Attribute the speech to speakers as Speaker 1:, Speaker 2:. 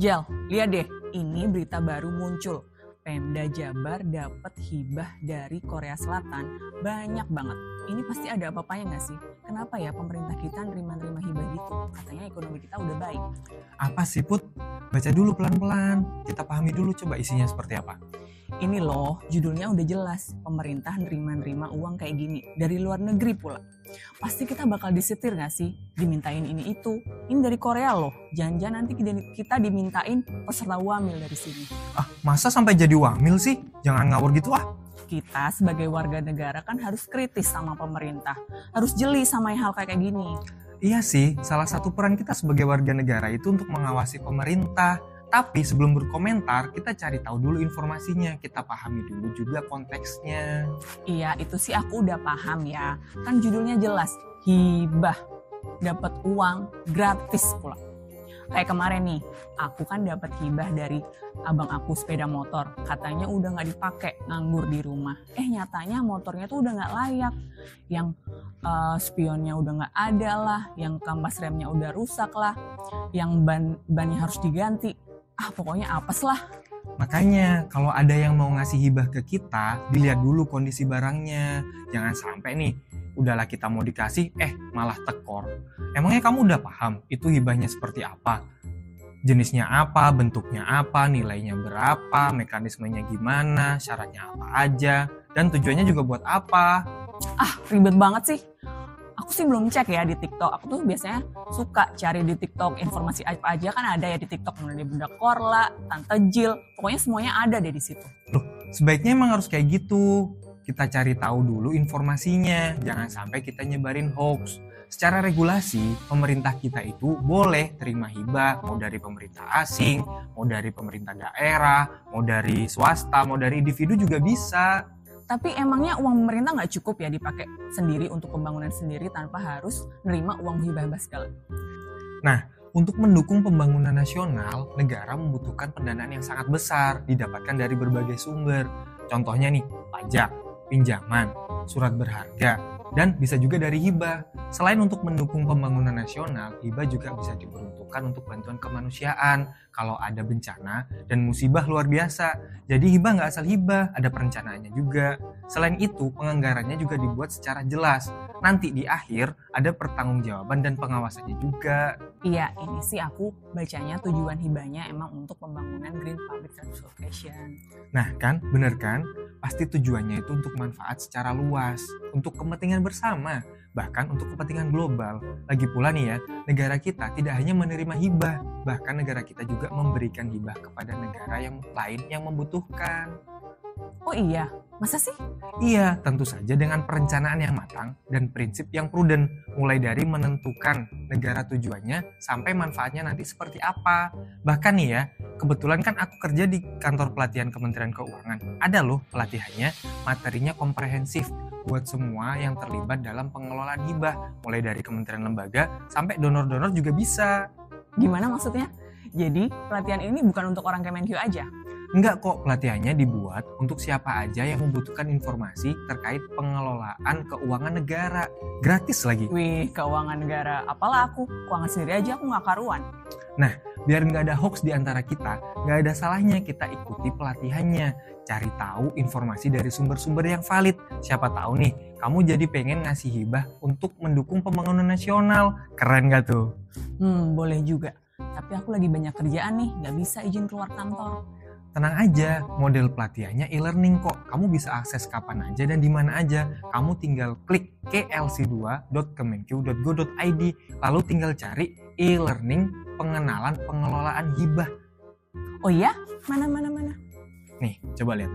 Speaker 1: Jel, lihat deh, ini berita baru muncul. Pemda Jabar dapat hibah dari Korea Selatan. Banyak banget. Ini pasti ada apa-apanya nggak sih? Kenapa ya pemerintah kita nerima-nerima hibah gitu? Katanya ekonomi kita udah baik.
Speaker 2: Apa sih Put? Baca dulu pelan-pelan. Kita pahami dulu coba isinya seperti apa.
Speaker 1: Ini loh, judulnya udah jelas. Pemerintah nerima-nerima uang kayak gini. Dari luar negeri pula. Pasti kita bakal disetir gak sih? Dimintain ini itu. Ini dari Korea loh. Jangan-jangan nanti kita dimintain peserta wamil dari sini.
Speaker 2: Masa sampai jadi wamil sih? Jangan ngawur gitu ah.
Speaker 1: Kita sebagai warga negara kan harus kritis sama pemerintah. Harus jeli sama hal kayak gini.
Speaker 2: Iya sih, salah satu peran kita sebagai warga negara itu untuk mengawasi pemerintah. Tapi sebelum berkomentar, kita cari tahu dulu informasinya. Kita pahami dulu juga konteksnya.
Speaker 1: Iya, itu sih aku udah paham ya. Kan judulnya jelas, hibah. Dapat uang gratis pula. Kayak kemarin nih, aku kan dapat hibah dari abang aku sepeda motor. Katanya udah gak dipakai, nganggur di rumah. Nyatanya motornya tuh udah gak layak. Yang spionnya udah gak ada lah, yang kampas remnya udah rusak lah, yang bannya harus diganti. Pokoknya apes lah.
Speaker 2: Makanya kalau ada yang mau ngasih hibah ke kita, dilihat dulu kondisi barangnya. Jangan sampai nih, udahlah kita mau dikasih, malah tekor. Emangnya kamu udah paham itu hibahnya seperti apa? Jenisnya apa, bentuknya apa, nilainya berapa, mekanismenya gimana, syaratnya apa aja, dan tujuannya juga buat apa?
Speaker 1: Ribet banget sih. Aku sih belum cek ya di TikTok. Aku tuh biasanya suka cari di TikTok informasi apa aja kan ada ya di TikTok. Mulai Bunda Korla, Tante Jill, pokoknya semuanya ada deh di situ.
Speaker 2: Loh, sebaiknya emang harus kayak gitu. Kita cari tahu dulu informasinya. Jangan sampai kita nyebarin hoax. Secara regulasi, pemerintah kita itu boleh terima hibah, mau dari pemerintah asing, mau dari pemerintah daerah, mau dari swasta, mau dari individu juga bisa.
Speaker 1: Tapi emangnya uang pemerintah nggak cukup ya dipakai sendiri untuk pembangunan sendiri tanpa harus nerima uang hibah segala?
Speaker 2: Nah, untuk mendukung pembangunan nasional, negara membutuhkan pendanaan yang sangat besar didapatkan dari berbagai sumber. Contohnya nih, pajak, pinjaman, surat berharga, dan bisa juga dari hibah. Selain untuk mendukung pembangunan nasional, hibah juga bisa diperuntukkan untuk bantuan kemanusiaan kalau ada bencana dan musibah luar biasa. Jadi hibah nggak asal hibah, ada perencanaannya juga. Selain itu, penganggarannya juga dibuat secara jelas. Nanti di akhir ada pertanggungjawaban dan pengawasannya juga.
Speaker 1: Iya, ini sih aku bacanya tujuan hibahnya emang untuk pembangunan Green Public Transportation.
Speaker 2: Nah kan, bener kan? Pasti tujuannya itu untuk manfaat secara luas, untuk kepentingan bersama, bahkan untuk kepentingan global. Lagi pula nih ya, negara kita tidak hanya menerima hibah, bahkan negara kita juga memberikan hibah kepada negara yang lain yang membutuhkan.
Speaker 1: Oh iya, masa sih?
Speaker 2: Iya, tentu saja dengan perencanaan yang matang dan prinsip yang prudent, mulai dari menentukan negara tujuannya sampai manfaatnya nanti seperti apa. Bahkan nih ya, kebetulan kan aku kerja di kantor pelatihan Kementerian Keuangan. Ada loh pelatihannya, materinya komprehensif buat semua yang terlibat dalam pengelolaan hibah, mulai dari kementerian lembaga sampai donor-donor juga bisa.
Speaker 1: Gimana maksudnya? Jadi pelatihan ini bukan untuk orang Kemenkyu aja?
Speaker 2: Enggak kok, pelatihannya dibuat untuk siapa aja yang membutuhkan informasi terkait pengelolaan keuangan negara. Gratis lagi.
Speaker 1: Wih, keuangan negara. Apalah aku, keuangan sendiri aja aku nggak karuan.
Speaker 2: Nah, biar nggak ada hoax di antara kita, nggak ada salahnya kita ikuti pelatihannya. Cari tahu informasi dari sumber-sumber yang valid. Siapa tahu nih, kamu jadi pengen ngasih hibah untuk mendukung pembangunan nasional. Keren nggak tuh?
Speaker 1: Boleh juga. Tapi aku lagi banyak kerjaan nih, nggak bisa izin keluar kantor.
Speaker 2: Tenang aja, model pelatihannya e-learning kok. Kamu bisa akses kapan aja dan di mana aja. Kamu tinggal klik klc2.kemenkyu.go.id, lalu tinggal cari e-learning pengenalan pengelolaan hibah.
Speaker 1: Oh iya? Mana?
Speaker 2: Nih, coba lihat.